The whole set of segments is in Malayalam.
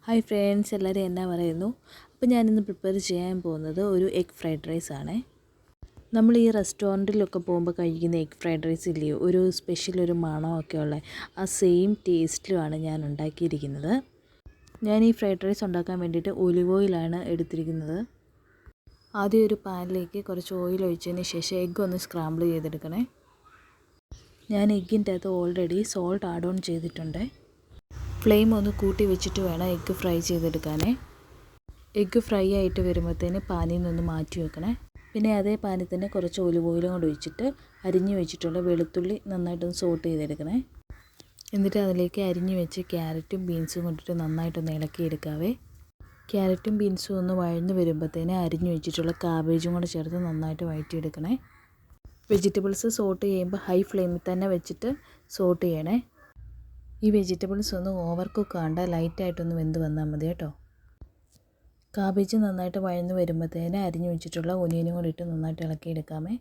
ഹായ് ഫ്രണ്ട്സ്, എല്ലാവരും എന്നാ പറയുന്നു? അപ്പോൾ ഞാനിന്ന് പ്രിപ്പയർ ചെയ്യാൻ പോകുന്നത് ഒരു എഗ് ഫ്രൈഡ് റൈസ് ആണ്. നമ്മൾ ഈ റെസ്റ്റോറൻറ്റിലൊക്കെ പോകുമ്പോൾ കഴിക്കുന്ന എഗ് ഫ്രൈഡ് റൈസ് ഇല്ലയോ, ഒരു സ്പെഷ്യൽ ഒരു മണമൊക്കെ ഉള്ള ആ സെയിം ടേസ്റ്റിലുമാണ് ഞാൻ ഉണ്ടാക്കിയിരിക്കുന്നത്. ഞാൻ ഈ ഫ്രൈഡ് റൈസ് ഉണ്ടാക്കാൻ വേണ്ടിയിട്ട് ഒലിവ് ഓയിലാണ് എടുത്തിരിക്കുന്നത്. ആദ്യം ഒരു പാനിലേക്ക് കുറച്ച് ഓയിൽ ഒഴിച്ചതിന് ശേഷം എഗ്ഗ് ഒന്ന് സ്ക്രാമ്പിൾ ചെയ്തെടുക്കണേ. ഞാൻ എഗ്ഗിൻ്റെ അകത്ത് ഓൾറെഡി സോൾട്ട് ആഡ് ഓൺ ചെയ്തിട്ടുണ്ട്. ഫ്ലെയിം ഒന്ന് കൂട്ടി വെച്ചിട്ട് വേണം എഗ്ഗ് ഫ്രൈ ചെയ്തെടുക്കാനേ. എഗ്ഗ് ഫ്രൈ ആയിട്ട് വരുമ്പോഴത്തേന് പാനിൽ നിന്നൊന്ന് മാറ്റി വെക്കണേ. പിന്നെ അതേ പാനിൽ തന്നെ കുറച്ച് ഒലിവ് ഓയിലും കൂടെ ഒഴിച്ചിട്ട് അരിഞ്ഞു വെച്ചിട്ടുള്ള വെളുത്തുള്ളി നന്നായിട്ടൊന്ന് സോട്ട് ചെയ്തെടുക്കണേ. എന്നിട്ട് അതിലേക്ക് അരിഞ്ഞു വെച്ച് ക്യാരറ്റും ബീൻസും കൊണ്ടിട്ട് നന്നായിട്ടൊന്ന് ഇളക്കിയെടുക്കാവേ. ക്യാരറ്റും ബീൻസും ഒന്ന് വഴഞ്ഞ് വരുമ്പോഴത്തേന് അരിഞ്ഞു വെച്ചിട്ടുള്ള കാബേജും കൂടെ ചേർത്ത് നന്നായിട്ട് വഴറ്റിയെടുക്കണേ. വെജിറ്റബിൾസ് സോട്ട് ചെയ്യുമ്പോൾ ഹൈ ഫ്ലെയിമിൽ തന്നെ വെച്ചിട്ട് സോട്ട് ചെയ്യണേ. ഈ വെജിറ്റബിൾസ് ഒന്ന് ഓവർ കുക്ക് ആണ്ട, ലൈറ്റായിട്ടൊന്ന് വെന്ത് വന്നാൽ മതി കേട്ടോ. കാബേജ് നന്നായിട്ട് വഴന്ന് വരുമ്പോഴത്തേന് അരിഞ്ഞു വെച്ചിട്ടുള്ള ഒനിയനും കൂടി ഇട്ട് നന്നായിട്ട് ഇളക്കിയെടുക്കാമേ.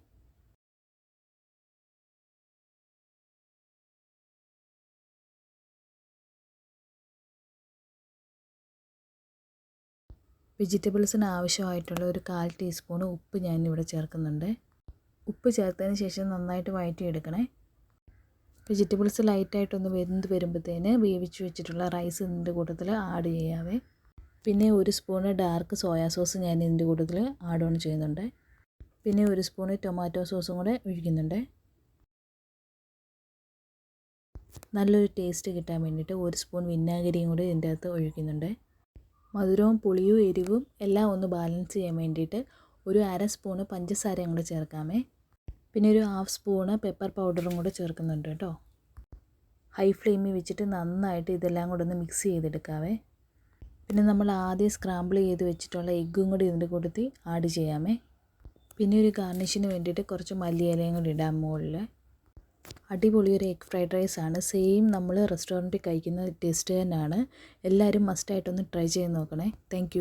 വെജിറ്റബിൾസിന് ആവശ്യമായിട്ടുള്ള ഒരു 1/4 ടീസ്പൂൺ ഉപ്പ് ഞാനിവിടെ ചേർക്കുന്നുണ്ട്. ഉപ്പ് ചേർത്തതിന് ശേഷം നന്നായിട്ട് വഴറ്റിയെടുക്കണേ. വെജിറ്റബിൾസ് ലൈറ്റായിട്ടൊന്ന് വെന്ത് വരുമ്പോഴത്തേന് വേവിച്ച് വെച്ചിട്ടുള്ള റൈസ് ഇതിൻ്റെ കൂട്ടത്തിൽ ആഡ് ചെയ്യാവേ. പിന്നെ 1 സ്പൂണ് ഡാർക്ക് സോയാ സോസ് ഞാൻ ഇതിൻ്റെ കൂട്ടത്തിൽ ആഡ് ഓൺ ചെയ്യുന്നുണ്ട്. പിന്നെ 1 സ്പൂണ് ടൊമാറ്റോ സോസും കൂടെ ഒഴിക്കുന്നുണ്ട്. നല്ലൊരു ടേസ്റ്റ് കിട്ടാൻ വേണ്ടിയിട്ട് 1 സ്പൂൺ വിനാഗിരിയും കൂടി ഇതിൻ്റെ അകത്ത് ഒഴിക്കുന്നുണ്ട്. മധുരവും പുളിയും എരിവും എല്ലാം ഒന്ന് ബാലൻസ് ചെയ്യാൻ വേണ്ടിയിട്ട് ഒരു 1/2 സ്പൂണ് പഞ്ചസാരയും കൂടെ ചേർക്കാമേ. പിന്നെ ഒരു 1/2 സ്പൂണ് പെപ്പർ പൗഡറും കൂടെ ചേർക്കുന്നുണ്ട് കേട്ടോ. ഹൈ ഫ്ലെയിമിൽ വെച്ചിട്ട് നന്നായിട്ട് ഇതെല്ലാം കൂടെ ഒന്ന് മിക്സ് ചെയ്തെടുക്കാവേ. പിന്നെ നമ്മൾ ആദ്യം സ്ക്രാമ്പിൾ ചെയ്ത് വെച്ചിട്ടുള്ള എഗ്ഗും കൂടി ഇതിൻ്റെ കൂട്ടത്തിൽ ആഡ് ചെയ്യാമേ. പിന്നെ ഒരു ഗാർണിഷിന് വേണ്ടിയിട്ട് കുറച്ച് മല്ലിയിലയും കൂടി ഇടാം മുകളിൽ. അടിപൊളി ഒരു എഗ് ഫ്രൈഡ് റൈസ് ആണ്. സെയിം നമ്മൾ റെസ്റ്റോറൻറ്റിൽ കഴിക്കുന്ന ടേസ്റ്റ് തന്നെയാണ്. എല്ലാവരും മസ്റ്റായിട്ടൊന്ന് ട്രൈ ചെയ്ത് നോക്കണേ. താങ്ക്